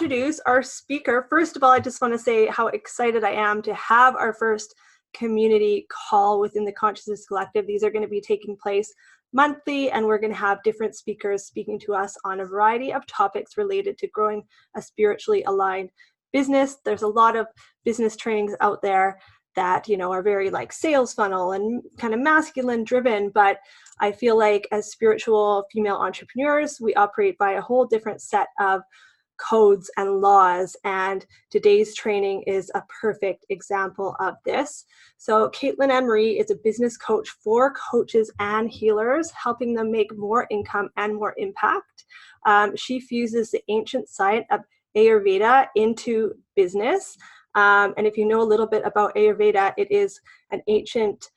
introduce our speaker. First of all, I just want to say how excited I am to have our first community call within the Consciousness Collective. These are going to be taking place monthly, and we're going to have different speakers speaking to us on a variety of topics related to growing a spiritually aligned business. There's a lot of business trainings out there that, you know, are very like sales funnel and kind of masculine driven, but I feel like as spiritual female entrepreneurs, we operate by a whole different set of codes and laws, and today's training is a perfect example of this. So Katelyn Annmarie is a business coach for coaches and healers, helping them make more income and more impact. She fuses the ancient science of Ayurveda into business. And if you know a little bit about Ayurveda, it is an ancient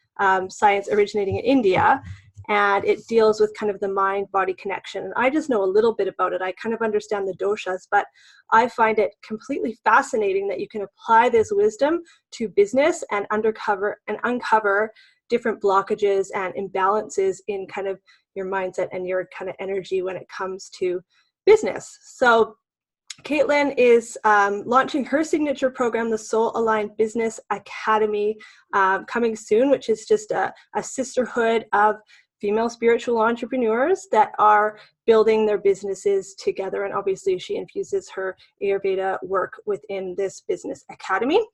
science originating in India, and it deals with kind of the mind-body connection. And I just know a little bit about it. I kind of understand the doshas, but I find it completely fascinating that you can apply this wisdom to business and uncover different blockages and imbalances in kind of your mindset and your kind of energy when it comes to business. So Katelyn is launching her signature program, the Soul Aligned Business Academy, coming soon, which is just a sisterhood of female spiritual entrepreneurs that are building their businesses together. And obviously she infuses her Ayurveda work within this business academy.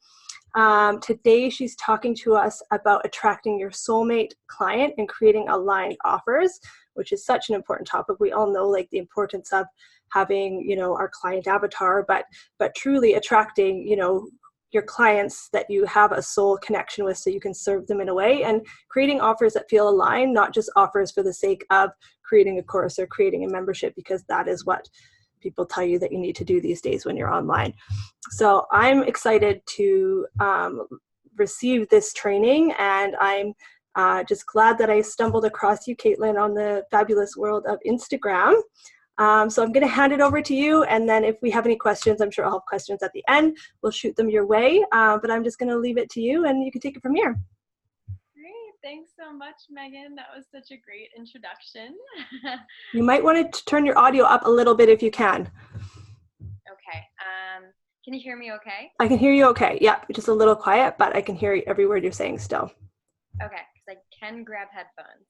Today she's talking to us about attracting your soulmate client and creating aligned offers, which is such an important topic. We all know like the importance of having, you know, our client avatar, but truly attracting, you know, your clients that you have a soul connection with so you can serve them in a way, and creating offers that feel aligned, not just offers for the sake of creating a course or creating a membership, because that is what people tell you that you need to do these days when you're online. So I'm excited to receive this training, and I'm just glad that I stumbled across you, Katelyn, on the fabulous world of Instagram. So I'm going to hand it over to you, and then if we have any questions, I'm sure I'll have questions at the end. We'll shoot them your way, but I'm just going to leave it to you, and you can take it from here. Great. Thanks so much, Megan. That was such a great introduction. You might want to turn your audio up a little bit if you can. Okay. Can you hear me okay? I can hear you okay. Yeah, just a little quiet, but I can hear every word you're saying still. Okay, because I can grab headphones.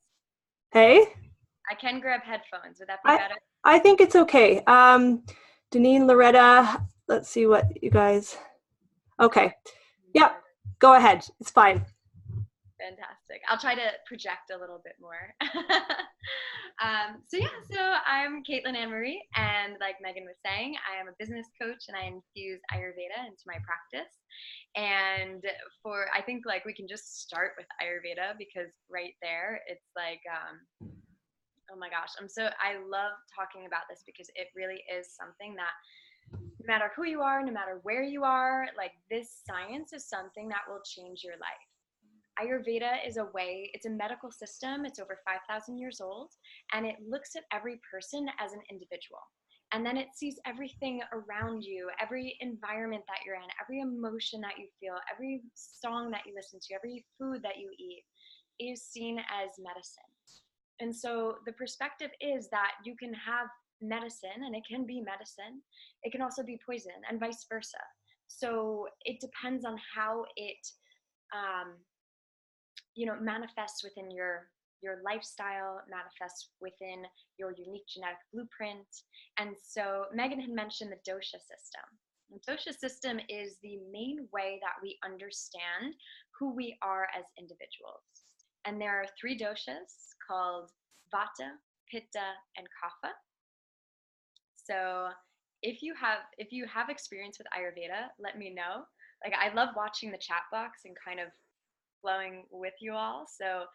Hey? I can grab headphones. Would that be better? I think it's okay. Deneen, Loretta, let's see what you guys... Okay. Yep, go ahead. It's fine. Fantastic. I'll try to project a little bit more. So I'm Katelyn Annmarie, and like Megan was saying, I am a business coach and I infuse Ayurveda into my practice. And I think like we can just start with Ayurveda, because right there, it's like, oh my gosh, I love talking about this because it really is something that no matter who you are, no matter where you are, like this science is something that will change your life. Ayurveda is it's a medical system. It's over 5,000 years old, and it looks at every person as an individual. And then it sees everything around you, every environment that you're in, every emotion that you feel, every song that you listen to, every food that you eat is seen as medicine. And so the perspective is that you can have medicine, and it can be medicine. It can also be poison, and vice versa. So it depends on how it manifests within your lifestyle, manifests within your unique genetic blueprint. And so Megan had mentioned the dosha system. The dosha system is the main way that we understand who we are as individuals. And there are 3 doshas called Vata, Pitta, and Kapha. So if you have experience with Ayurveda, let me know. Like, I love watching the chat box and kind of flowing with you all. So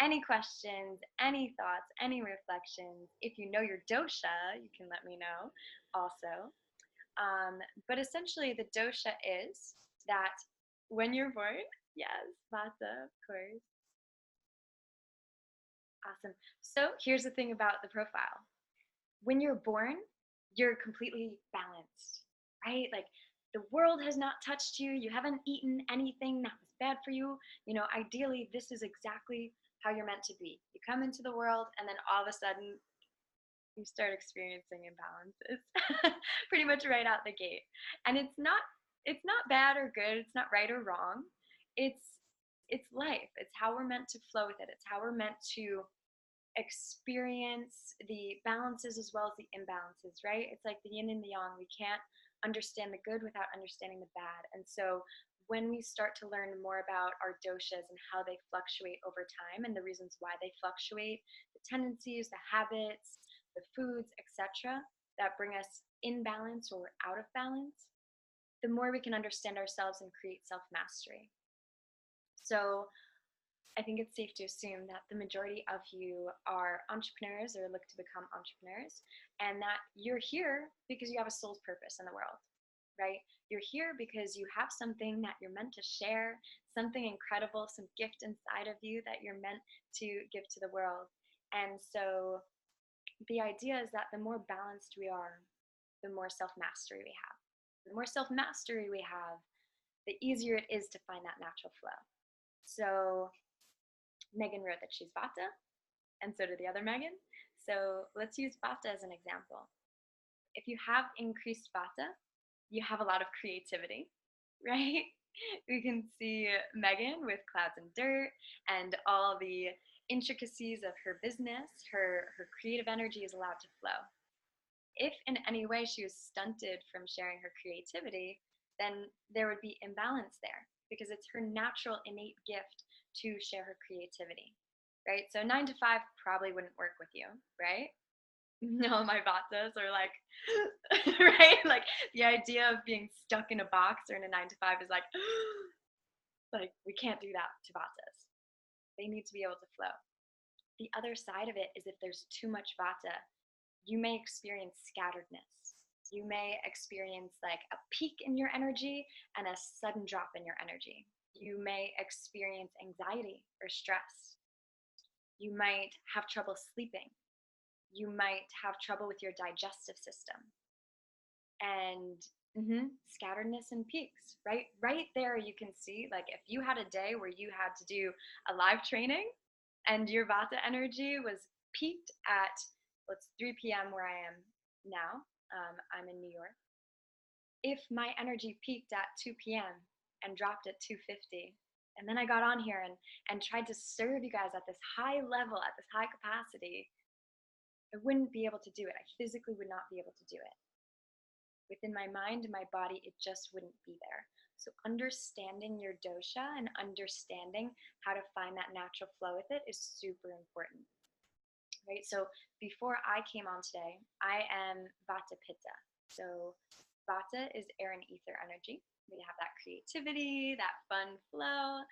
any questions, any thoughts, any reflections, if you know your dosha, you can let me know also. But essentially the dosha is that when you're born, yes, Vata, of course. Awesome. So here's the thing about the profile. When you're born, you're completely balanced, right? Like the world has not touched you. You haven't eaten anything that was bad for you. You know, ideally, this is exactly how you're meant to be. You come into the world, and then all of a sudden, you start experiencing imbalances pretty much right out the gate. And it's not bad or good, it's not right or wrong. It's life. It's how we're meant to flow with it. It's how we're meant to experience the balances as well as the imbalances, right? It's like the yin and the yang. We can't understand the good without understanding the bad. And so when we start to learn more about our doshas and how they fluctuate over time and the reasons why they fluctuate, the tendencies, the habits, the foods, etc., that bring us in balance or out of balance, the more we can understand ourselves and create self mastery. So I think it's safe to assume that the majority of you are entrepreneurs or look to become entrepreneurs, and that you're here because you have a soul's purpose in the world, right? You're here because you have something that you're meant to share, something incredible, some gift inside of you that you're meant to give to the world. And so the idea is that the more balanced we are, the more self mastery we have. The more self mastery we have, the easier it is to find that natural flow. So Megan wrote that she's Vata, and so did the other Megan. So let's use Vata as an example. If you have increased Vata, you have a lot of creativity, right? We can see Megan with Clouds and Dirt and all the intricacies of her business. Her creative energy is allowed to flow. If in any way she was stunted from sharing her creativity, then there would be imbalance there because it's her natural innate gift to share her creativity, right? So 9 to 5 probably wouldn't work with you, right? No, my vatas are like, right? Like the idea of being stuck in a box or in a 9 to 5 is like, like we can't do that to vatas. They need to be able to flow. The other side of it is if there's too much vata, you may experience scatteredness. You may experience like a peak in your energy and a sudden drop in your energy. You may experience anxiety or stress. You might have trouble sleeping. You might have trouble with your digestive system. And scatteredness and peaks, right? Right there you can see, like if you had a day where you had to do a live training and your vata energy was peaked at, well, it's 3 p.m. where I am now. I'm in New York. If my energy peaked at 2 p.m. and dropped at 2:50, and then I got on here and tried to serve you guys at this high level, at this high capacity, I wouldn't be able to do it. I physically would not be able to do it. Within my mind and my body, it just wouldn't be there. So understanding your dosha and understanding how to find that natural flow with it is super important. Right? So before I came on today, I am Vata Pitta. So Vata is air and ether energy. We have that creativity, that fun flow,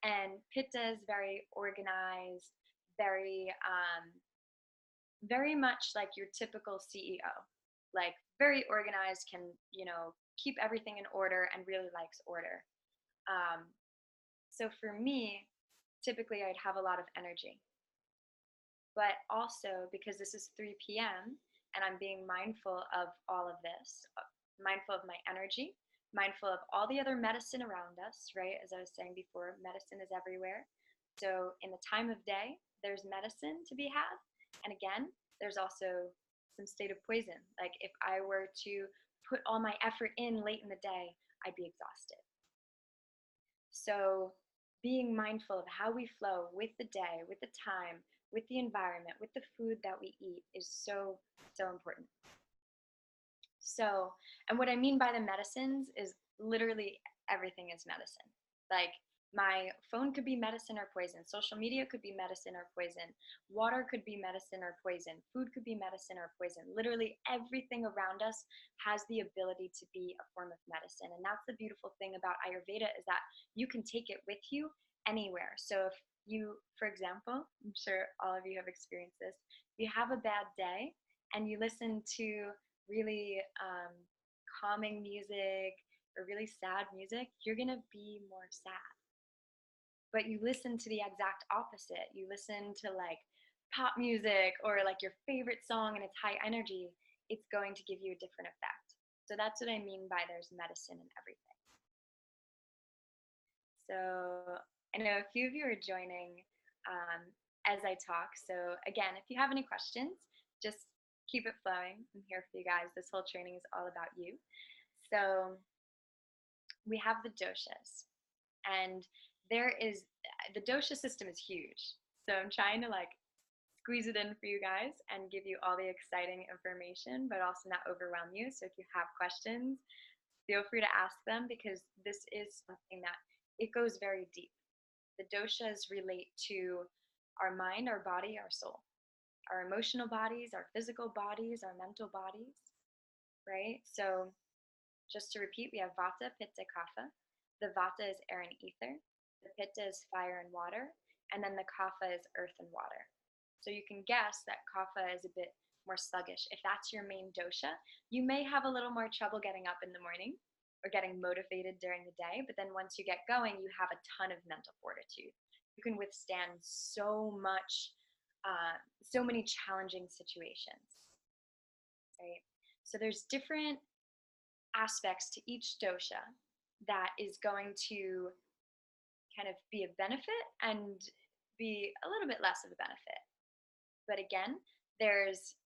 and Pitta is very organized, very very much like your typical CEO. Like very organized, can, keep everything in order and really likes order. So for me, typically I'd have a lot of energy. But also because this is 3 p.m. and I'm being mindful of all of this, mindful of my energy, mindful of all the other medicine around us, right? As I was saying before, medicine is everywhere. So in the time of day, there's medicine to be had. And again, there's also some state of poison. Like if I were to put all my effort in late in the day, I'd be exhausted. So being mindful of how we flow with the day, with the time, with the environment, with the food that we eat is so, so important. So, and what I mean by the medicines is literally everything is medicine. Like my phone could be medicine or poison. Social media could be medicine or poison. Water could be medicine or poison. Food could be medicine or poison. Literally everything around us has the ability to be a form of medicine. And that's the beautiful thing about Ayurveda is that you can take it with you anywhere. So if you, for example, I'm sure all of you have experienced this, if you have a bad day and you listen to really calming music or really sad music, you're going to be more sad. But you listen to the exact opposite. You listen to like pop music or like your favorite song and it's high energy, it's going to give you a different effect. So that's what I mean by there's medicine in everything. So I know a few of you are joining as I talk. So again, if you have any questions, just keep it flowing. I'm here for you guys. This whole training is all about you. So we have the doshas, and the dosha system is huge. So I'm trying to like squeeze it in for you guys and give you all the exciting information, but also not overwhelm you. So if you have questions, feel free to ask them, because this is something that it goes very deep. The doshas relate to our mind, our body, our soul, our emotional bodies, our physical bodies, our mental bodies, right? So just to repeat, we have vata, pitta, kapha. The vata is air and ether. The pitta is fire and water. And then the kapha is earth and water. So you can guess that kapha is a bit more sluggish. If that's your main dosha, you may have a little more trouble getting up in the morning or getting motivated during the day. But then once you get going, you have a ton of mental fortitude. You can withstand so many challenging situations, right? So there's different aspects to each dosha that is going to kind of be a benefit and be a little bit less of a benefit. But again, there's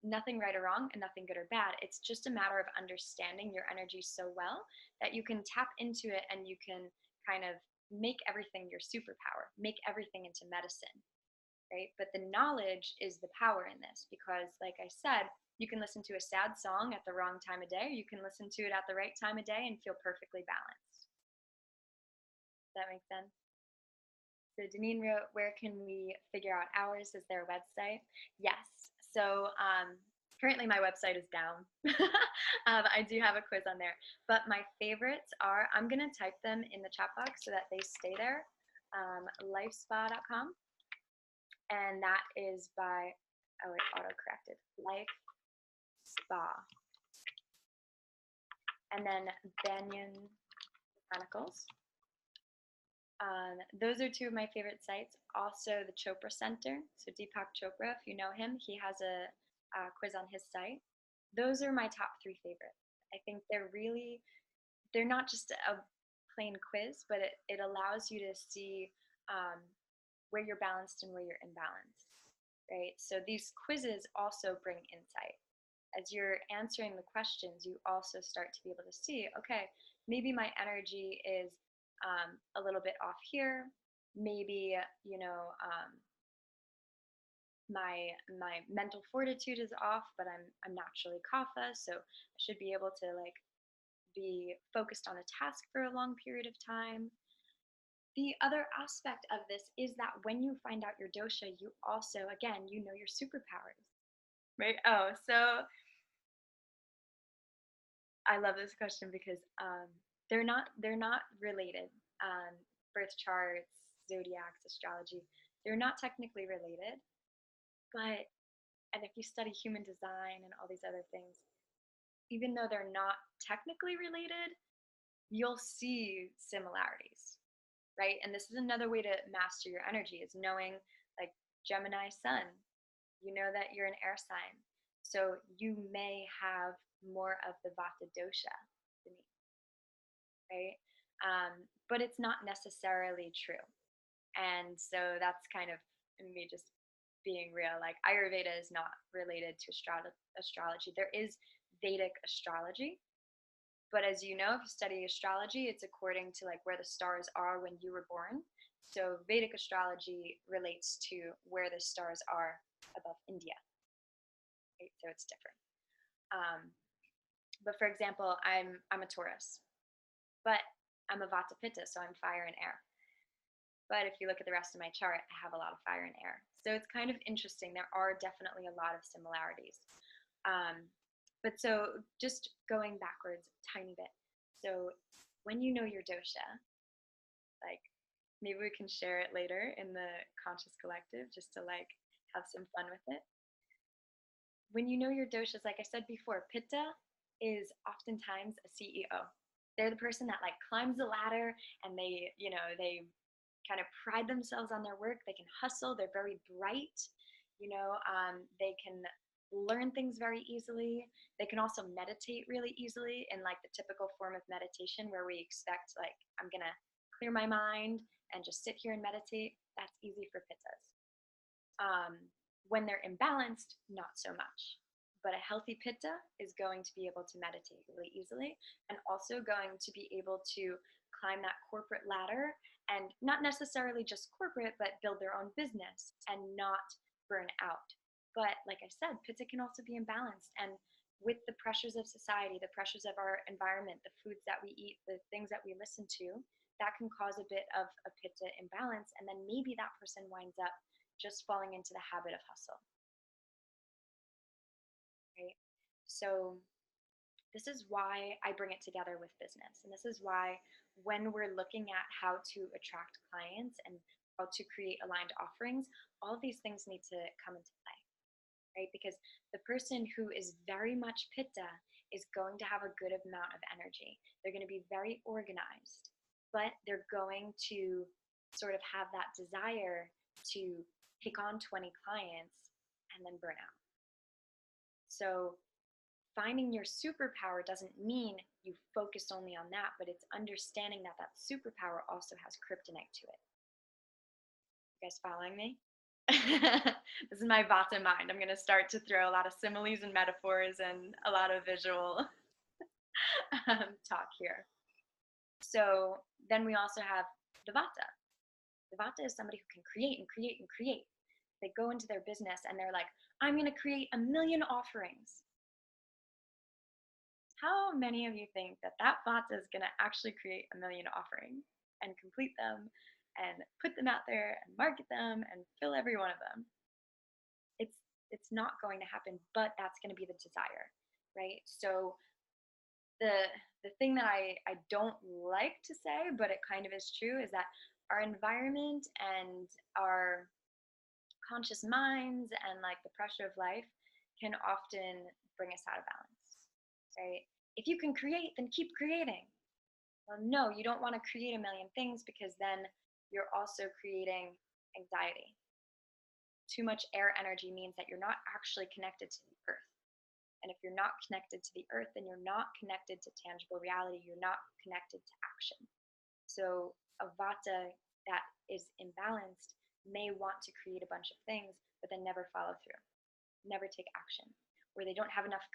nothing right or wrong and nothing good or bad. It's just a matter of understanding your energy so well that you can tap into it and you can kind of make everything your superpower, make everything into medicine, right? But the knowledge is the power in this, because like I said, you can listen to a sad song at the wrong time of day, or you can listen to it at the right time of day and feel perfectly balanced. Does that make sense? So Deneen wrote, where can we figure out hours? Is there a website? Yes. So currently my website is down. I do have a quiz on there, but my favorites are, I'm going to type them in the chat box so that they stay there, lifespa.com. And that is by, oh, it auto-corrected, Life Spa. And then Banyan Botanicals. Those are two of my favorite sites. Also the Chopra Center. So Deepak Chopra, if you know him, he has a quiz on his site. Those are my top three favorites. I think they're not just a plain quiz, but it allows you to see where you're balanced and where you're imbalanced, right? So these quizzes also bring insight. As you're answering the questions, you also start to be able to see, okay, maybe my energy is a little bit off here. Maybe, my mental fortitude is off, but I'm naturally kapha, so I should be able to like be focused on a task for a long period of time. The other aspect of this is that when you find out your dosha, you also, again, you know your superpowers, right? Oh, so I love this question because they're not related. Birth charts, zodiacs, astrology, they're not technically related, but, and if you study human design and all these other things, even though they're not technically related, you'll see similarities, right? And this is another way to master your energy, is knowing, like, Gemini sun, you know that you're an air sign, so you may have more of the vata dosha than me, right? But it's not necessarily true. And so that's kind of me just being real. Like, Ayurveda is not related to astrology. There is Vedic astrology, but as you know, if you study astrology, it's according to like where the stars are when you were born. So Vedic astrology relates to where the stars are above India, right? So it's different. But for example, I'm a Taurus, but I'm a Vata Pitta, so I'm fire and air. But if you look at the rest of my chart, I have a lot of fire and air. So it's kind of interesting. There are definitely a lot of similarities. But so just going backwards a tiny bit. So when you know your dosha, like, maybe we can share it later in the Conscious Collective just to like have some fun with it. When you know your doshas, like I said before, Pitta is oftentimes a CEO. They're the person that like climbs the ladder, and they kind of pride themselves on their work. They can hustle. They're very bright. They can learn things very easily. They can also meditate really easily in like the typical form of meditation where we expect, like, I'm going to clear my mind and just sit here and meditate. That's easy for pittas. When they're imbalanced, not so much. But a healthy pitta is going to be able to meditate really easily, and also going to be able to climb that corporate ladder, and not necessarily just corporate, but build their own business and not burn out. But like I said, pitta can also be imbalanced. And with the pressures of society, the pressures of our environment, the foods that we eat, the things that we listen to, that can cause a bit of a pitta imbalance. And then maybe that person winds up just falling into the habit of hustle. Right? So this is why I bring it together with business. And this is why when we're looking at how to attract clients and how to create aligned offerings, all of these things need to come into play, right? Because the person who is very much pitta is going to have a good amount of energy. They're going to be very organized, but they're going to sort of have that desire to take on 20 clients and then burn out. So finding your superpower doesn't mean you focus only on that, but it's understanding that that superpower also has kryptonite to it. You guys following me? This is my Vata mind. I'm going to start to throw a lot of similes and metaphors and a lot of visual talk here. So then we also have the Vata. The Vata is somebody who can create and create and create. They go into their business and they're like, I'm going to create 1 million offerings. How many of you think that that Vata is going to actually create 1 million offerings and complete them and put them out there and market them and fill every one of them? It's not going to happen, but that's going to be the desire, right? So the thing that I don't like to say, but it kind of is true, is that our environment and our conscious minds and like the pressure of life can often bring us out of balance, right? If you can create, then keep creating. Well, no, you don't want to create 1 million things, because then you're also creating anxiety. Too much air energy means that you're not actually connected to the earth. And if you're not connected to the earth, then you're not connected to tangible reality. You're not connected to action. So a Vata that is imbalanced may want to create a bunch of things, but then never follow through, never take action, where they don't have enough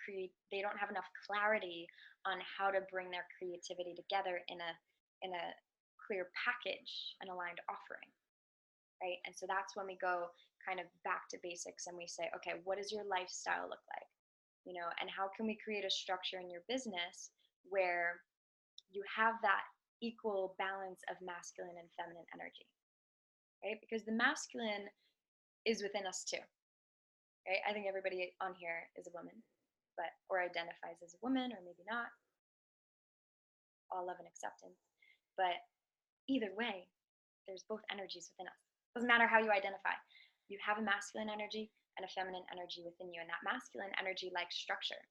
clarity on how to bring their creativity together in a clear package, an aligned offering, right? And so that's when we go kind of back to basics and we say, okay, what does your lifestyle look like? You know, and how can we create a structure in your business where you have that equal balance of masculine and feminine energy, right? Because the masculine is within us too, right? I think everybody on here is a woman, or identifies as a woman, or maybe not. All love and acceptance. But either way, there's both energies within us. Doesn't matter how you identify. You have a masculine energy and a feminine energy within you, and that masculine energy likes structure,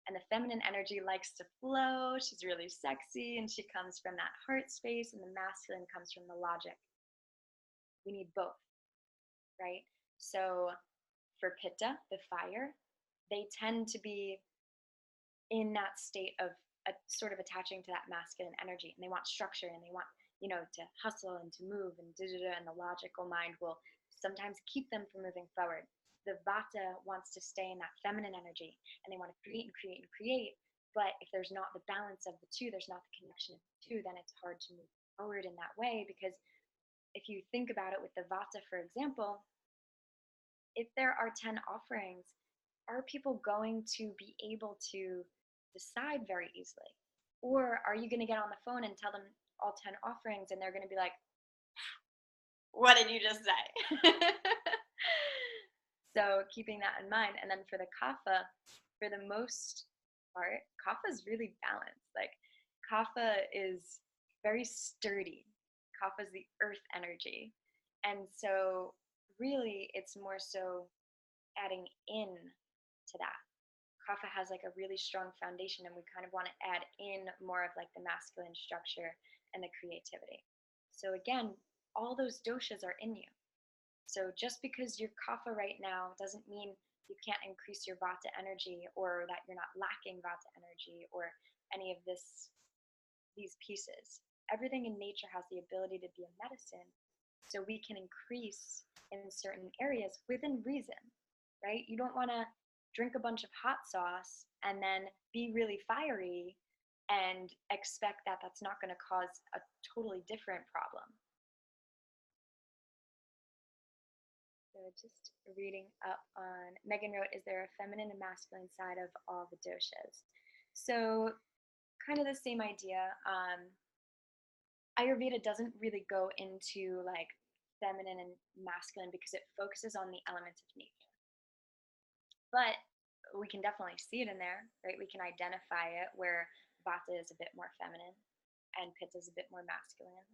and the feminine energy likes to flow. She's really sexy, and she comes from that heart space, and the masculine comes from the logic. We need both, right? So for Pitta, the fire, they tend to be in that state of sort of attaching to that masculine energy, and they want structure, and they want, you know, to hustle and to move, and and the logical mind will sometimes keep them from moving forward. The Vata wants to stay in that feminine energy, and they want to create and create and create. But if there's not the balance of the two, there's not the connection of the two, then it's hard to move forward in that way. Because if you think about it with the Vata, for example, if there are 10 offerings, are people going to be able to decide very easily? Or are you going to get on the phone and tell them all 10 offerings, and they're going to be like, what did you just say? So keeping that in mind. And then for the Kapha, for the most part, Kapha is really balanced. Like, Kapha is very sturdy. Kapha is the earth energy. And so really it's more so adding in to that. Kapha has like a really strong foundation, and we kind of want to add in more of like the masculine structure and the creativity. So again, all those doshas are in you. So just because you're Kapha right now doesn't mean you can't increase your Vata energy, or that you're not lacking Vata energy, or any of these pieces. Everything in nature has the ability to be a medicine, so we can increase in certain areas within reason, right? You don't want to drink a bunch of hot sauce and then be really fiery and expect that that's not going to cause a totally different problem. So just reading up on, Megan wrote, is there a feminine and masculine side of all the doshas? So kind of the same idea. Ayurveda doesn't really go into like feminine and masculine because it focuses on the elements of nature. But we can definitely see it in there, right? We can identify it where vata is a bit more feminine and pitta is a bit more masculine.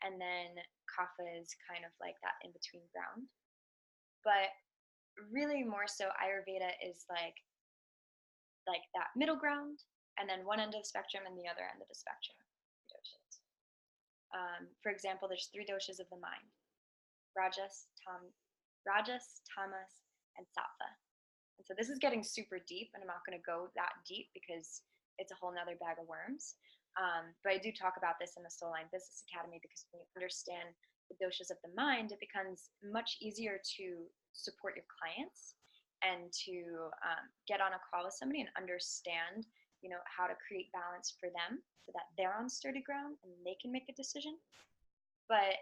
And then kapha is kind of like that in between ground. But really more so Ayurveda is like that middle ground, and then one end of the spectrum and the other end of the spectrum. Doshas. For example, there's 3 doshas of the mind: rajas, tamas, and sattva. And so this is getting super deep, and I'm not going to go that deep because it's a whole nother bag of worms. But I do talk about this in the Soul Line Business Academy, because when you understand the doshas of the mind, it becomes much easier to support your clients and to get on a call with somebody and understand, how to create balance for them so that they're on sturdy ground and they can make a decision. But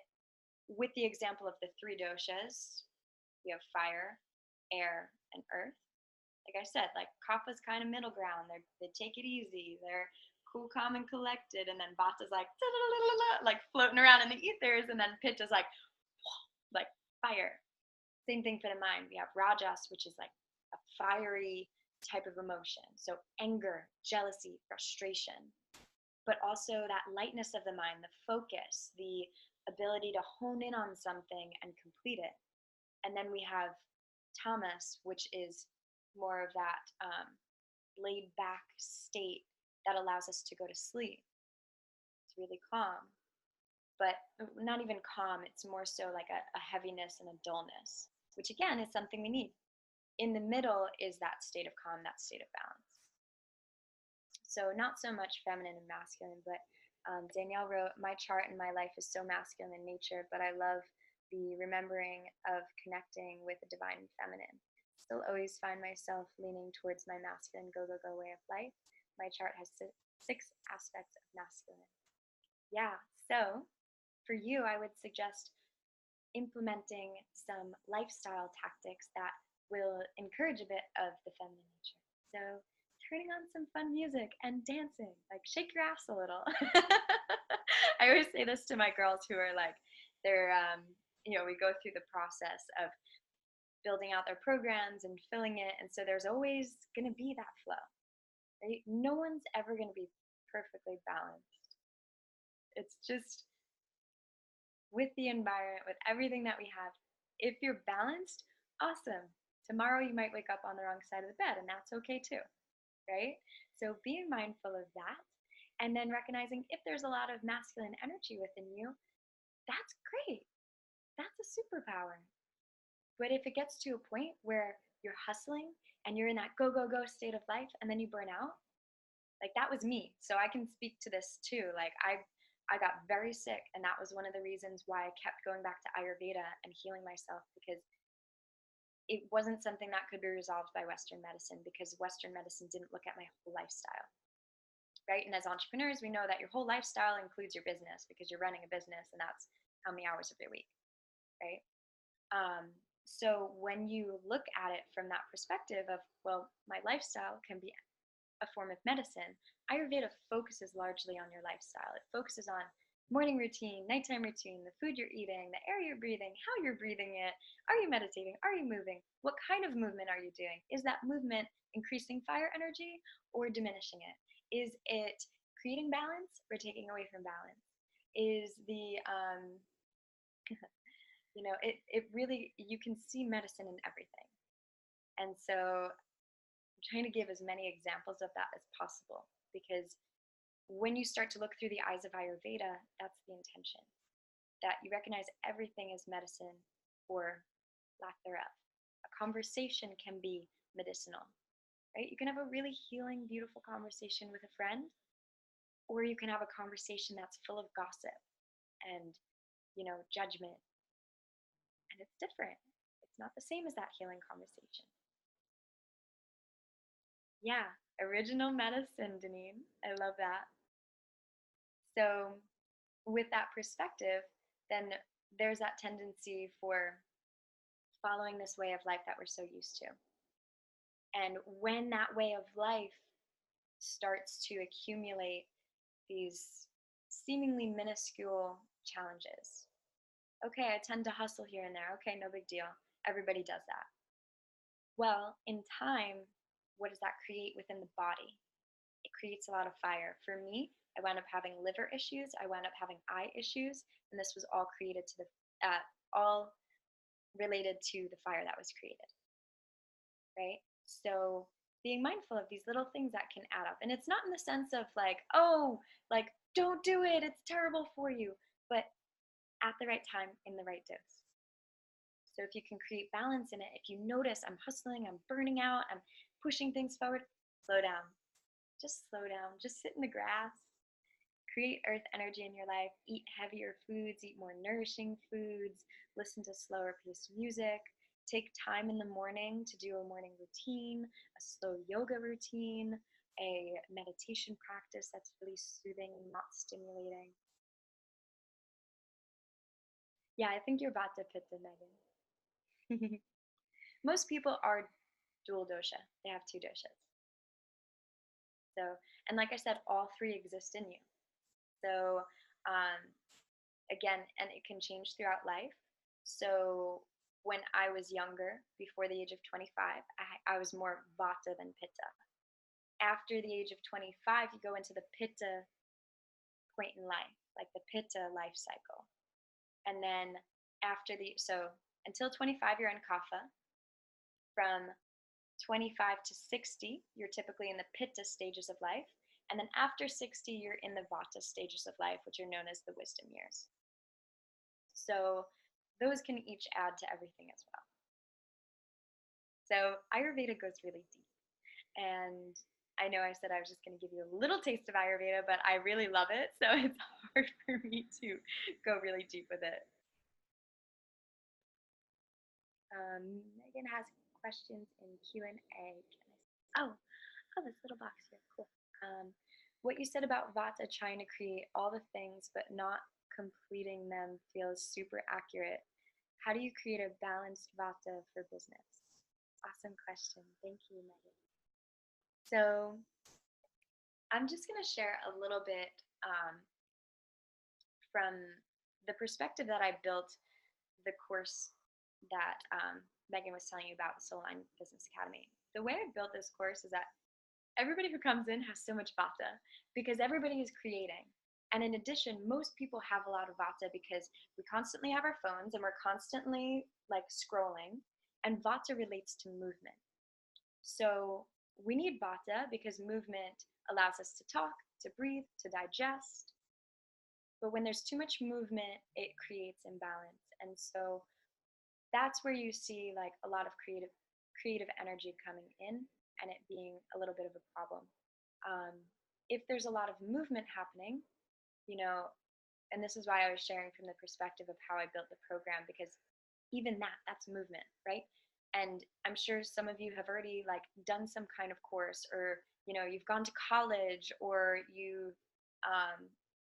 with the example of the 3 doshas, we have fire, air, and earth. Like I said, like kapha's kind of middle ground. They take it easy. They're cool, calm, and collected. And then vata's like floating around in the ethers. And then pitta's like fire. Same thing for the mind. We have rajas, which is like a fiery type of emotion. So anger, jealousy, frustration, but also that lightness of the mind, the focus, the ability to hone in on something and complete it. And then we have tamas, which is more of that laid back state that allows us to go to sleep. It's really calm, but not even calm. It's more so like a heaviness and a dullness, which again is something we need. In the middle is that state of calm, that state of balance. So not so much feminine and masculine, but Danielle wrote, my chart in my life is so masculine in nature, but I love the remembering of connecting with the divine feminine. Still always find myself leaning towards my masculine go, go, go way of life. My chart has 6 aspects of masculine. Yeah, so for you, I would suggest implementing some lifestyle tactics that will encourage a bit of the feminine nature. So turning on some fun music and dancing, like shake your ass a little. I always say this to my girls who are like, they're, we go through the process of building out their programs and filling it. And so there's always going to be that flow, right? No one's ever going to be perfectly balanced. It's just with the environment, with everything that we have. If you're balanced, awesome. Tomorrow you might wake up on the wrong side of the bed, and that's okay too, right? So being mindful of that, and then recognizing if there's a lot of masculine energy within you, that's great. That's a superpower. But if it gets to a point where you're hustling and you're in that go, go, go state of life, and then you burn out, like that was me. So I can speak to this too. Like I got very sick, and that was one of the reasons why I kept going back to Ayurveda and healing myself, because it wasn't something that could be resolved by Western medicine, because Western medicine didn't look at my whole lifestyle, right? And as entrepreneurs, we know that your whole lifestyle includes your business, because you're running a business, and that's how many hours of your week, right? So when you look at it from that perspective of, well, my lifestyle can be a form of medicine, Ayurveda focuses largely on your lifestyle. It focuses on morning routine, nighttime routine, the food you're eating, the air you're breathing, how you're breathing it. Are you meditating? Are you moving? What kind of movement are you doing? Is that movement increasing fire energy or diminishing it? Is it creating balance or taking away from balance? Is the, it really, you can see medicine in everything. And so I'm trying to give as many examples of that as possible, because when you start to look through the eyes of Ayurveda, that's the intention, that you recognize everything as medicine or lack thereof. A conversation can be medicinal, right? You can have a really healing, beautiful conversation with a friend, or you can have a conversation that's full of gossip and, judgment. And it's different. It's not the same as that healing conversation. Yeah, original medicine, Deneen. I love that. So, with that perspective, then there's that tendency for following this way of life that we're so used to. And when that way of life starts to accumulate these seemingly minuscule challenges, okay, I tend to hustle here and there. Okay, no big deal. Everybody does that. Well, in time, what does that create within the body? It creates a lot of fire. For me, I wound up having liver issues. I wound up having eye issues, and this was all created to the all related to the fire that was created, right? So being mindful of these little things that can add up, and it's not in the sense of like, oh, like don't do it, it's terrible for you, but at the right time in the right dose. So if you can create balance in it, if you notice I'm hustling, I'm burning out, I'm pushing things forward, slow down. Just slow down. Just sit in the grass. Create earth energy in your life. Eat heavier foods, eat more nourishing foods, listen to slower paced music. Take time in the morning to do a morning routine, a slow yoga routine, a meditation practice that's really soothing and not stimulating. Yeah, I think you're about to pitta, Megan. Most people are dual dosha. They have two doshas. So, and like I said, all three exist in you. So, um, again, and it can change throughout life. So, when I was younger, before the age of 25, I was more vata than pitta. After the age of 25, you go into the pitta point in life, like the pitta life cycle. And then so until 25, you're in kapha. From 25 to 60, you're typically in the pitta stages of life. And then after 60, you're in the vata stages of life, which are known as the wisdom years. So those can each add to everything as well. So Ayurveda goes really deep. And I know I said I was just going to give you a little taste of Ayurveda, but I really love it. So it's hard for me to go really deep with it. Megan has questions in Q&A. Oh, this little box here. Cool. What you said about Vata trying to create all the things but not completing them feels super accurate. How do you create a balanced Vata for business? Awesome question. Thank you, Megan. So I'm just going to share a little bit from the perspective that I built the course that Megan was telling you about, the Soulmate Business Academy. The way I built this course is that everybody who comes in has so much vata because everybody is creating. And in addition, most people have a lot of vata because we constantly have our phones and we're constantly like scrolling, and vata relates to movement. So we need vata because movement allows us to talk, to breathe, to digest. But when there's too much movement, it creates imbalance. And so that's where you see like a lot of creative energy coming in and it being a little bit of a problem. If there's a lot of movement happening, you know, and this is why I was sharing from the perspective of how I built the program, because even that's movement, right? And I'm sure some of you have already like done some kind of course, or you know, you've gone to college, or you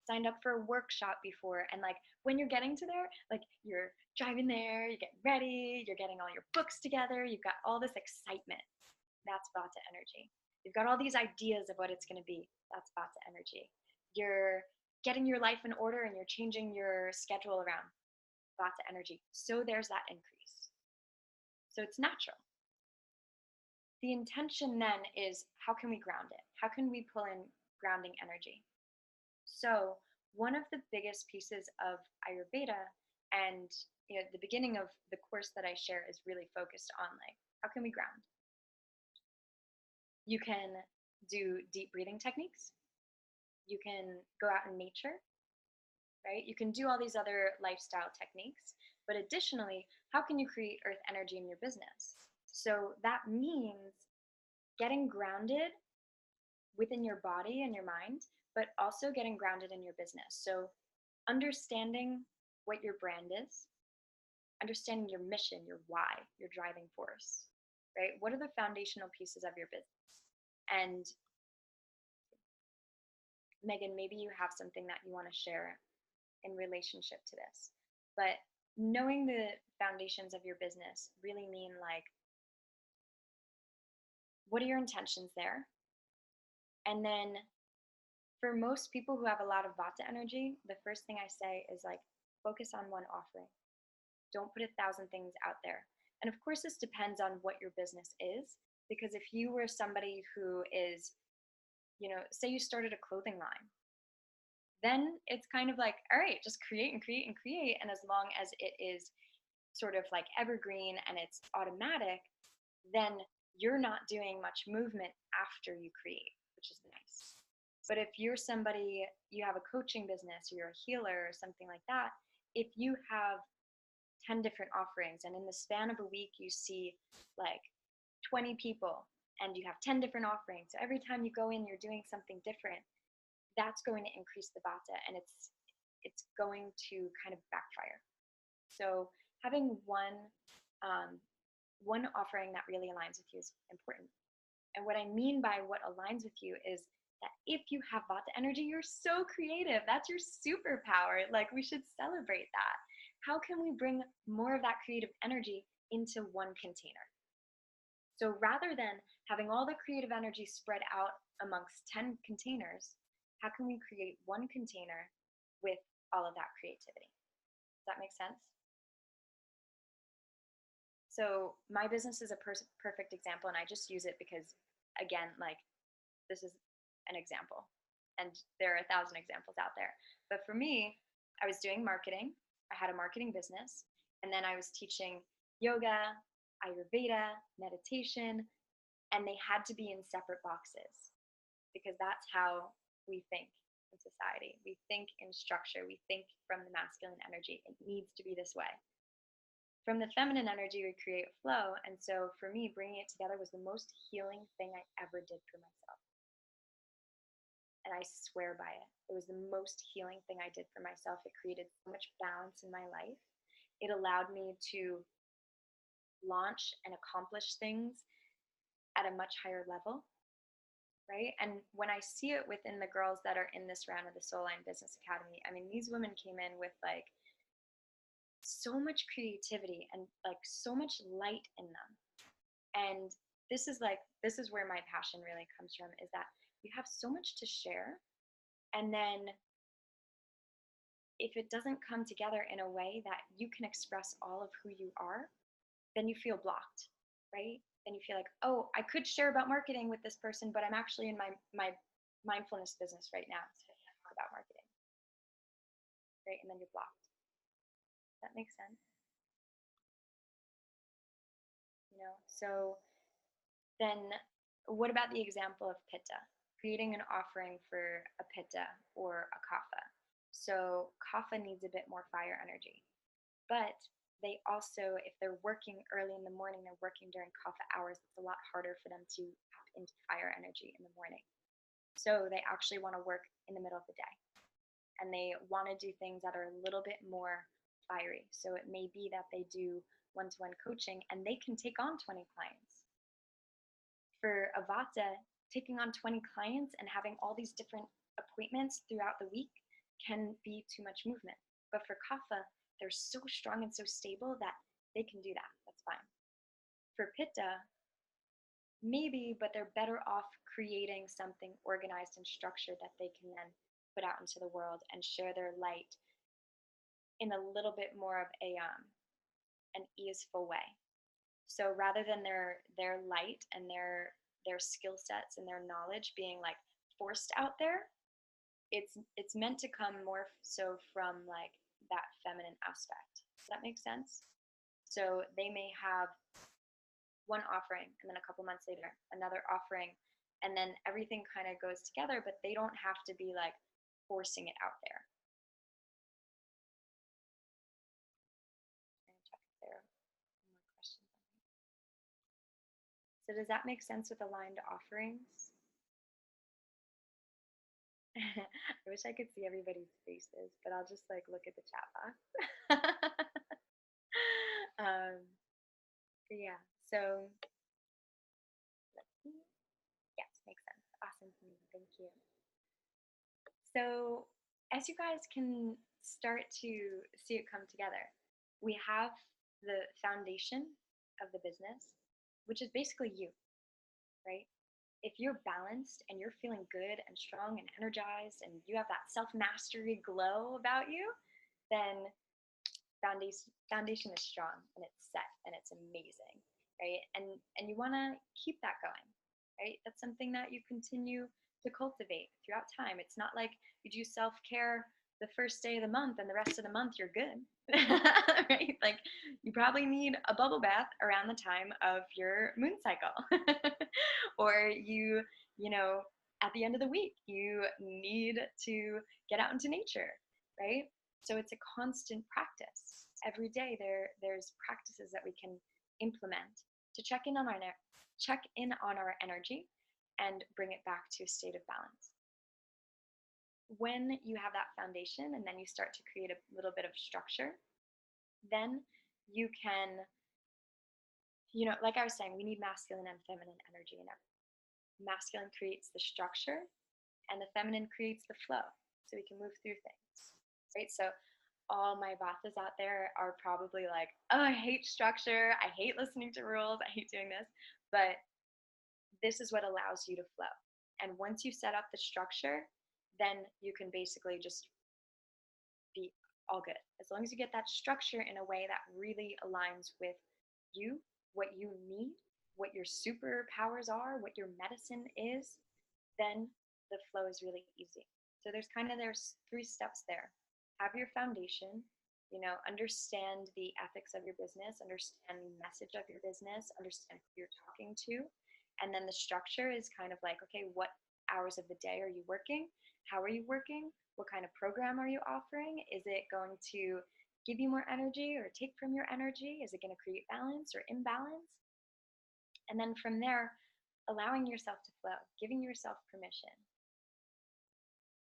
signed up for a workshop before, and like when you're getting to there, like you're driving there, you get ready, you're getting all your books together, you've got all this excitement. That's vata energy. You've got all these ideas of what it's going to be. That's vata energy. You're getting your life in order and you're changing your schedule around. Vata energy. So there's that increase. So it's natural. The intention then is, how can we ground it? How can we pull in grounding energy? So one of the biggest pieces of Ayurveda, and you know, the beginning of the course that I share is really focused on like, how can we ground? You can do deep breathing techniques. You can go out in nature, right? You can do all these other lifestyle techniques. But additionally, how can you create earth energy in your business? So that means getting grounded within your body and your mind, but also getting grounded in your business. So understanding what your brand is, understanding your mission, your why, your driving force, right? What are the foundational pieces of your business? And Megan, maybe you have something that you want to share in relationship to this. But knowing the foundations of your business really mean like, what are your intentions there? And then for most people who have a lot of Vata energy, the first thing I say is like, focus on one offering. Don't put 1,000 things out there. And of course, this depends on what your business is, because if you were somebody who is, say you started a clothing line, then it's kind of like, all right, just create and create and create. And as long as it is sort of like evergreen and it's automatic, then you're not doing much movement after you create, which is nice. But if you're somebody, you have a coaching business, or you're a healer or something like that, if you have 10 different offerings and in the span of a week you see like 20 people and you have 10 different offerings, so every time you go in you're doing something different, that's going to increase the Vata, and it's going to kind of backfire. So having one offering that really aligns with you is important. And what I mean by what aligns with you is that if you have Vata energy, you're so creative. That's your superpower. Like, we should celebrate that. How can we bring more of that creative energy into one container? So rather than having all the creative energy spread out amongst 10 containers, how can we create one container with all of that creativity? Does that make sense? So my business is a perfect example, and I just use it because, again, like, this is an example, and there are 1,000 examples out there. But for me, I was doing marketing. I had a marketing business, and then I was teaching yoga, Ayurveda, meditation, and they had to be in separate boxes because that's how we think in society. We think in structure. We think from the masculine energy. It needs to be this way. From the feminine energy, we create flow. And so for me, bringing it together was the most healing thing I ever did for myself. And I swear by it. It was the most healing thing I did for myself. It created so much balance in my life. It allowed me to launch and accomplish things at a much higher level, right? And when I see it within the girls that are in this round of the Soulmate Business Academy, I mean, these women came in with like so much creativity and like so much light in them. And this is where my passion really comes from, is that you have so much to share, and then if it doesn't come together in a way that you can express all of who you are, then you feel blocked, right? Then you feel like, oh, I could share about marketing with this person, but I'm actually in my mindfulness business right now, so I can't talk about marketing, right? And then you're blocked. That makes sense. So then what about the example of pitta? Creating an offering for a pitta or a kapha. So kapha needs a bit more fire energy. But they also, if they're working early in the morning, they're working during kapha hours, it's a lot harder for them to tap into fire energy in the morning. So they actually want to work in the middle of the day. And they want to do things that are a little bit more fiery. So it may be that they do one-to-one coaching and they can take on 20 clients. For a Vata, taking on 20 clients and having all these different appointments throughout the week can be too much movement. But for Kapha, they're so strong and so stable that they can do that. That's fine. For Pitta, maybe, but they're better off creating something organized and structured that they can then put out into the world and share their light in a little bit more of an easeful way. So rather than their light and their skill sets and their knowledge being like forced out there, it's meant to come more so from like that feminine aspect. Does that make sense? So they may have one offering and then a couple months later another offering, and then everything kind of goes together, but they don't have to be like forcing it out there. So does that make sense with aligned offerings? I wish I could see everybody's faces, but I'll just like look at the chat box. Yeah, so let's see. Yes, makes you. So, as you guys can start to see it come together, we have the foundation of the business, which is basically you, right? If you're balanced and you're feeling good and strong and energized and you have that self-mastery glow about you, then foundation is strong and it's set and it's amazing, right? And you want to keep that going, right? That's something that you continue to cultivate throughout time. It's not like you do self-care the first day of the month and the rest of the month you're good. Right? Like you probably need a bubble bath around the time of your moon cycle. Or you know, at the end of the week, you need to get out into nature, right? So it's a constant practice. Every day there's practices that we can implement to check in on our energy and bring it back to a state of balance. When you have that foundation and then you start to create a little bit of structure, then you can, like I was saying, we need masculine and feminine energy in everything. Masculine creates the structure and the feminine creates the flow so we can move through things, right? So all my vatas out there are probably like, oh, I hate structure, I hate listening to rules, I hate doing this, but this is what allows you to flow. And once you set up the structure, then you can basically just be all good. As long as you get that structure in a way that really aligns with you, what you need, what your superpowers are, what your medicine is, then the flow is really easy. So there's three steps there. Have your foundation, understand the ethics of your business, understand the message of your business, understand who you're talking to. And then the structure is kind of like, okay, what hours of the day are you working? How are you working? What kind of program are you offering? Is it going to give you more energy or take from your energy? Is it going to create balance or imbalance? And then from there, allowing yourself to flow, giving yourself permission.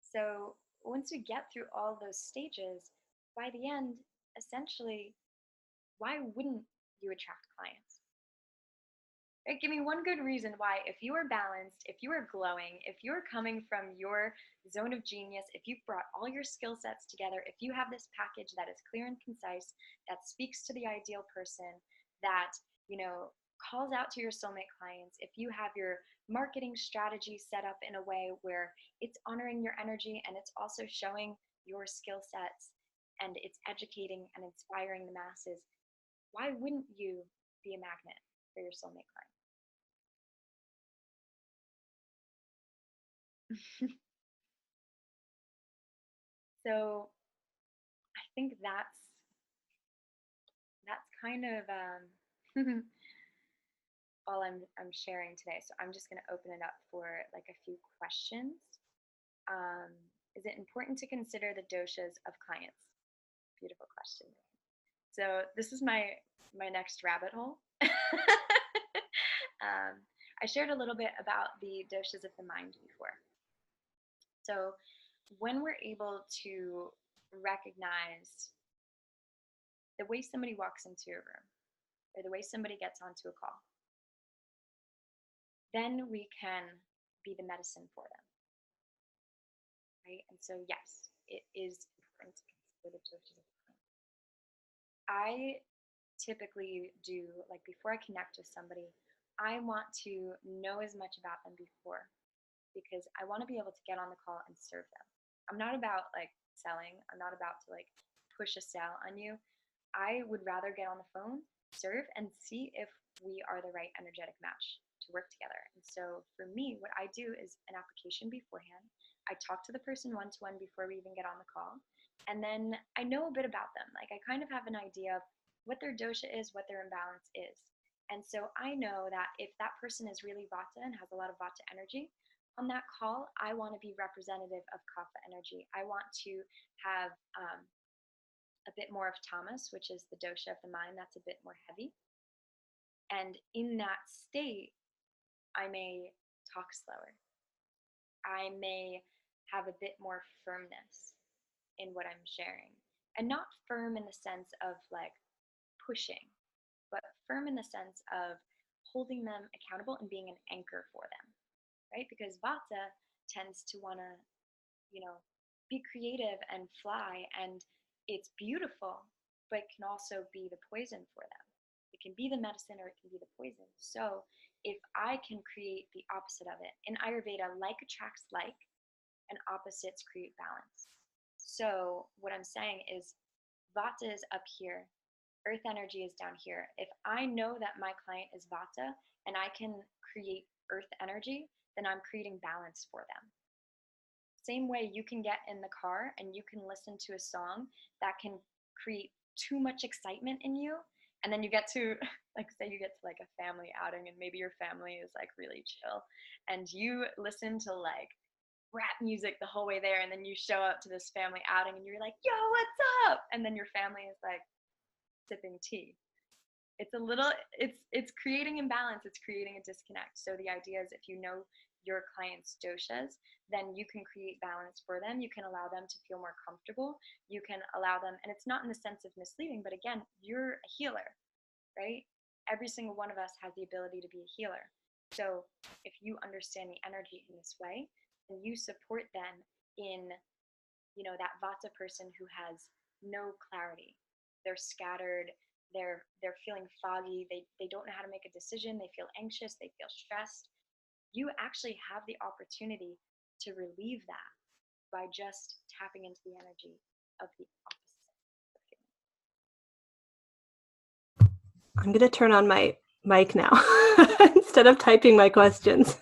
So once we get through all those stages, by the end, essentially, why wouldn't you attract clients? Right? Give me one good reason why, if you are balanced, if you are glowing, if you're coming from your zone of genius, if you've brought all your skill sets together, if you have this package that is clear and concise, that speaks to the ideal person, that, calls out to your soulmate clients, if you have your marketing strategy set up in a way where it's honoring your energy and it's also showing your skill sets and it's educating and inspiring the masses, why wouldn't you be a magnet for your soulmate client? So I think that's kind of all I'm sharing today. So I'm just going to open it up for like a few questions. Is it important to consider the doshas of clients? Beautiful question. So this is my next rabbit hole. I shared a little bit about the doshas of the mind before. So when we're able to recognize the way somebody walks into a room or the way somebody gets onto a call, then we can be the medicine for them, right? And so yes, it is important to consider the doshas of the mind. I typically do, like before I connect with somebody, I want to know as much about them before, because I want to be able to get on the call and serve them. I'm not about like selling. I'm not about to like push a sale on you. I would rather get on the phone, serve, and see if we are the right energetic match to work together. And so for me, what I do is an application beforehand. I talk to the person one-to-one before we even get on the call. And then I know a bit about them. Like I kind of have an idea of what their dosha is, what their imbalance is. And so I know that if that person is really vata and has a lot of vata energy, on that call, I want to be representative of kapha energy. I want to have a bit more of tamas, which is the dosha of the mind, that's a bit more heavy. And in that state, I may talk slower. I may have a bit more firmness in what I'm sharing. And not firm in the sense of like pushing, but firm in the sense of holding them accountable and being an anchor for them, right? Because vata tends to want to, you know, be creative and fly, and it's beautiful, but it can also be the poison for them. It can be the medicine or it can be the poison. So if I can create the opposite of it, in Ayurveda, like attracts like, and opposites create balance. So what I'm saying is Vata is up here, earth energy is down here. If I know that my client is Vata and I can create earth energy, then I'm creating balance for them. Same way you can get in the car and you can listen to a song that can create too much excitement in you, and then you get to, like, say you get to like a family outing and maybe your family is like really chill and you listen to like rap music the whole way there, and then you show up to this family outing and you're like, yo, what's up? And then your family is like sipping tea. It's a little, it's creating imbalance, it's creating a disconnect. So the idea is, if you know your client's doshas, then you can create balance for them. You can allow them to feel more comfortable. You can allow them, and it's not in the sense of misleading, but again, you're a healer, right? Every single one of us has the ability to be a healer. So if you understand the energy in this way, then you support them in, you know, that vata person who has no clarity. They're scattered, they're feeling foggy, they don't know how to make a decision, they feel anxious, they feel stressed. You actually have the opportunity to relieve that by just tapping into the energy of the opposite. I'm going to turn on my mic now instead of typing my questions.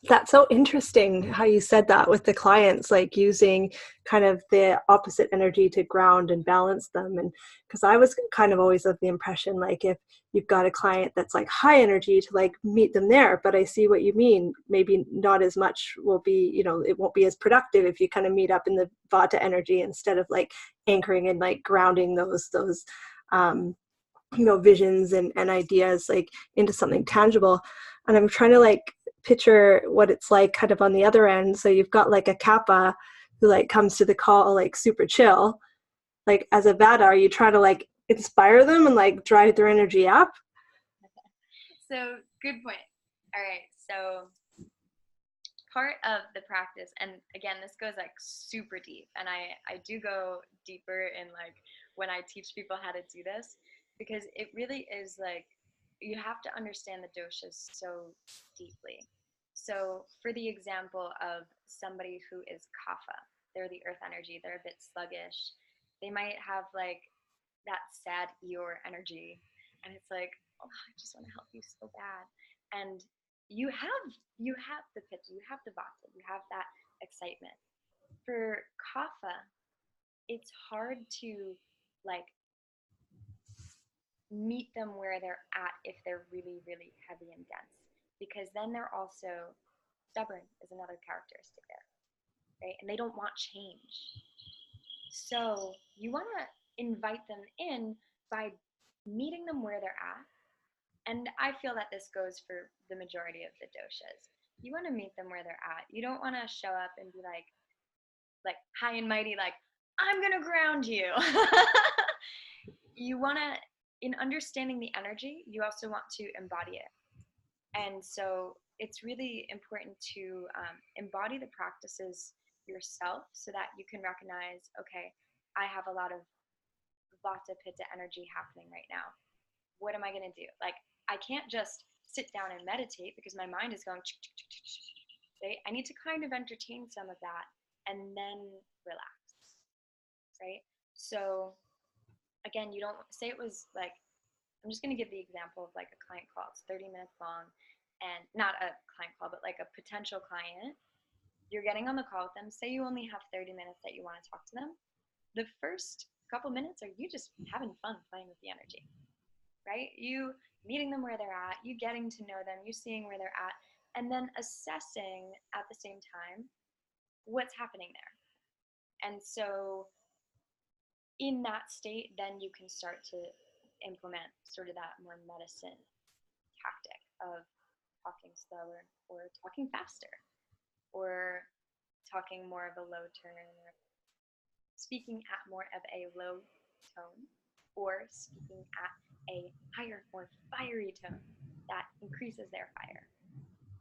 That's so interesting how you said that with the clients, like using kind of the opposite energy to ground and balance them. And because I was kind of always of the impression, like if you've got a client that's like high energy, to like meet them there. But I see what you mean. Maybe not as much will be, you know, it won't be as productive if you kind of meet up in the vata energy instead of like anchoring and like grounding those you know, visions and ideas like into something tangible. And I'm trying to like picture what it's like kind of on the other end. So you've got like a kappa who like comes to the call like super chill. Like as a vata, are you trying to like inspire them and like drive their energy up? So good point. All right, so part of the practice, and again, this goes like super deep, and I do go deeper in like when I teach people how to do this, because it really is like you have to understand the doshas so deeply. So for the example of somebody who is kapha, they're the earth energy, they're a bit sluggish, they might have like that sad Eeyore energy, and it's like, oh, I just want to help you so bad. And you have the pitta, you have the vata, you have that excitement. For kapha, it's hard to like meet them where they're at if they're really, really heavy and dense, because then they're also stubborn is another characteristic there, right? And they don't want change. So you want to invite them in by meeting them where they're at. And I feel that this goes for the majority of the doshas. You want to meet them where they're at. You don't want to show up and be like high and mighty, like, I'm going to ground you. You want to, in understanding the energy, you also want to embody it. And so it's really important to embody the practices yourself so that you can recognize, okay, I have a lot of vata pitta energy happening right now. What am I going to do? Like, I can't just sit down and meditate because my mind is going, right? I need to kind of entertain some of that and then relax, right? So again, you don't say it was like, I'm just going to give the example of like a client call. It's 30 minutes long, and not a client call, but like a potential client. You're getting on the call with them. Say you only have 30 minutes that you want to talk to them. The first couple minutes are you just having fun playing with the energy, right? You meeting them where they're at, you getting to know them, you seeing where they're at, and then assessing at the same time what's happening there. And so in that state, then you can start to implement sort of that more medicine tactic of talking slower or talking faster or talking more of a low turn or speaking at more of a low tone or speaking at a higher, more fiery tone that increases their fire.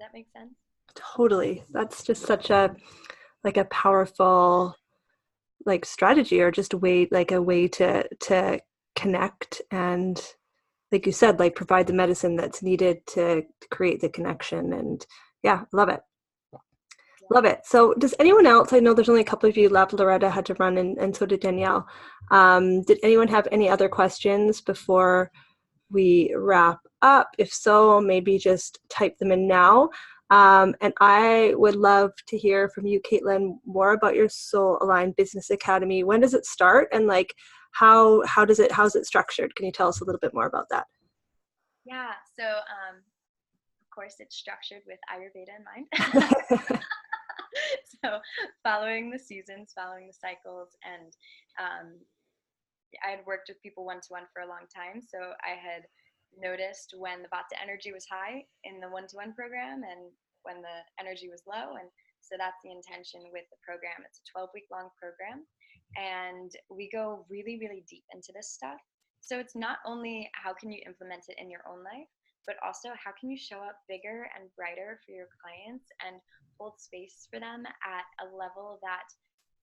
that make sense? Totally. That's just such a powerful strategy, or just a way to connect, and like you said, provide the medicine that's needed to create the connection. And yeah, love it. Yeah. Love it. So does anyone else, I know there's only a couple of you left, Loretta had to run, and so did Danielle. Did anyone have any other questions before we wrap up? If so, maybe just type them in now. And I would love to hear from you, Katelyn, more about your Soul Aligned Business Academy. When does it start, and how's it structured? Can you tell us a little bit more about that? Yeah. So, of course, it's structured with Ayurveda in mind. So, following the seasons, following the cycles, and I had worked with people one-to-one for a long time, so I had noticed when the Vata energy was high in the one-to-one program and when the energy was low. And so that's the intention with the program. It's a 12-week long program, and we go really, really deep into this stuff. So it's not only how can you implement it in your own life, but also how can you show up bigger and brighter for your clients and hold space for them at a level that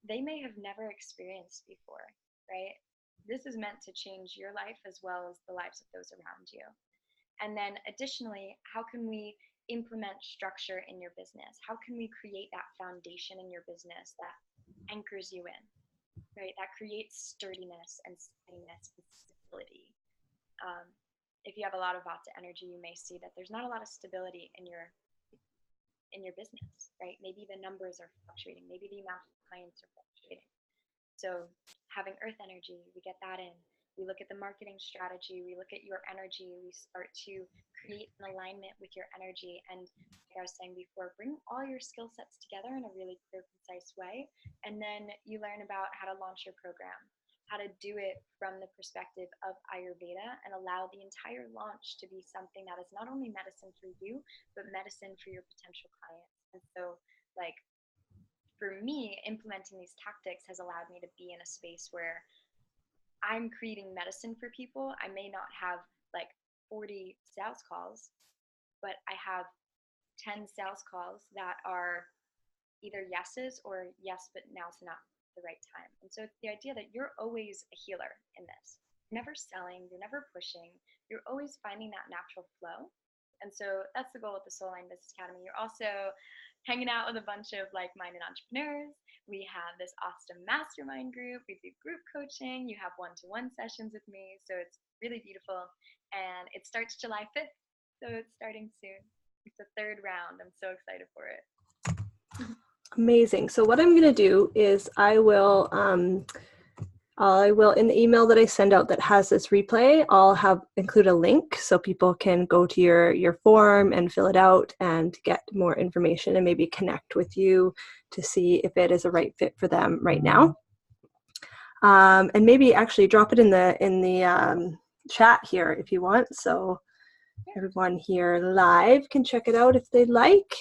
they may have never experienced before, right? This is meant to change your life as well as the lives of those around you. And then additionally, how can we implement structure in your business? How can we create that foundation in your business that anchors you in, right? That creates sturdiness and steadiness and stability. If you have a lot of Vata energy, you may see that there's not a lot of stability in your business, right? Maybe the numbers are fluctuating. Maybe the amount of clients are fluctuating. So having earth energy, we get that in. We look at the marketing strategy, we look at your energy, we start to create an alignment with your energy. And like I was saying before, bring all your skill sets together in a really clear, concise way. And then you learn about how to launch your program, how to do it from the perspective of Ayurveda, and allow the entire launch to be something that is not only medicine for you, but medicine for your potential clients. And so, for me, implementing these tactics has allowed me to be in a space where I'm creating medicine for people. I may not have 40 sales calls, but I have 10 sales calls that are either yeses or yes, but now's not the right time. And so it's the idea that you're always a healer in this. You're never selling, you're never pushing, you're always finding that natural flow. And so that's the goal with the Soul Line Business Academy. You're also hanging out with a bunch of like-minded entrepreneurs. We have this awesome mastermind group. We do group coaching. You have one-to-one sessions with me. So it's really beautiful. And it starts July 5th. So it's starting soon. It's the third round. I'm so excited for it. Amazing. So what I'm going to do is I will in the email that I send out that has this replay, I'll include a link so people can go to your form and fill it out and get more information and maybe connect with you to see if it is a right fit for them right now. And maybe actually drop it in the chat here if you want, so everyone here live can check it out if they'd like.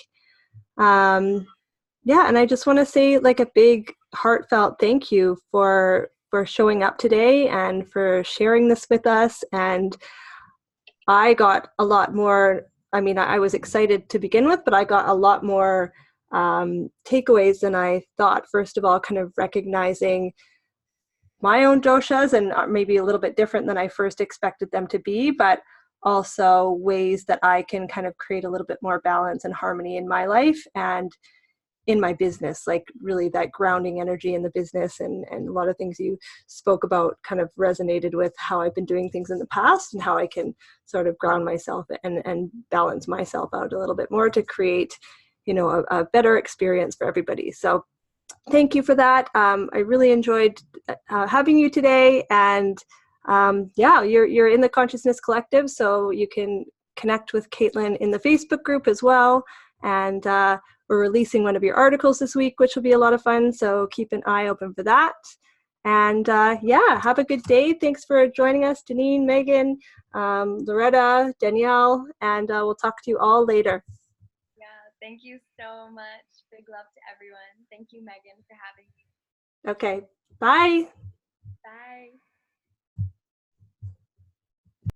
Yeah, and I just want to say a big heartfelt thank you for showing up today and for sharing this with us. And I got a lot more, I was excited to begin with, but I got a lot more takeaways than I thought. First of all, kind of recognizing my own doshas, and maybe a little bit different than I first expected them to be, but also ways that I can kind of create a little bit more balance and harmony in my life and in my business, really that grounding energy in the business, and a lot of things you spoke about kind of resonated with how I've been doing things in the past and how I can sort of ground myself and balance myself out a little bit more to create, a better experience for everybody. So thank you for that. I really enjoyed having you today, and yeah, you're in the Consciousness Collective, so you can connect with Katelyn in the Facebook group as well. And we're releasing one of your articles this week, which will be a lot of fun. So keep an eye open for that. And yeah, have a good day. Thanks for joining us, Janine, Megan, Loretta, Danielle, and we'll talk to you all later. Yeah, thank you so much. Big love to everyone. Thank you, Megan, for having me. Okay, bye. Bye.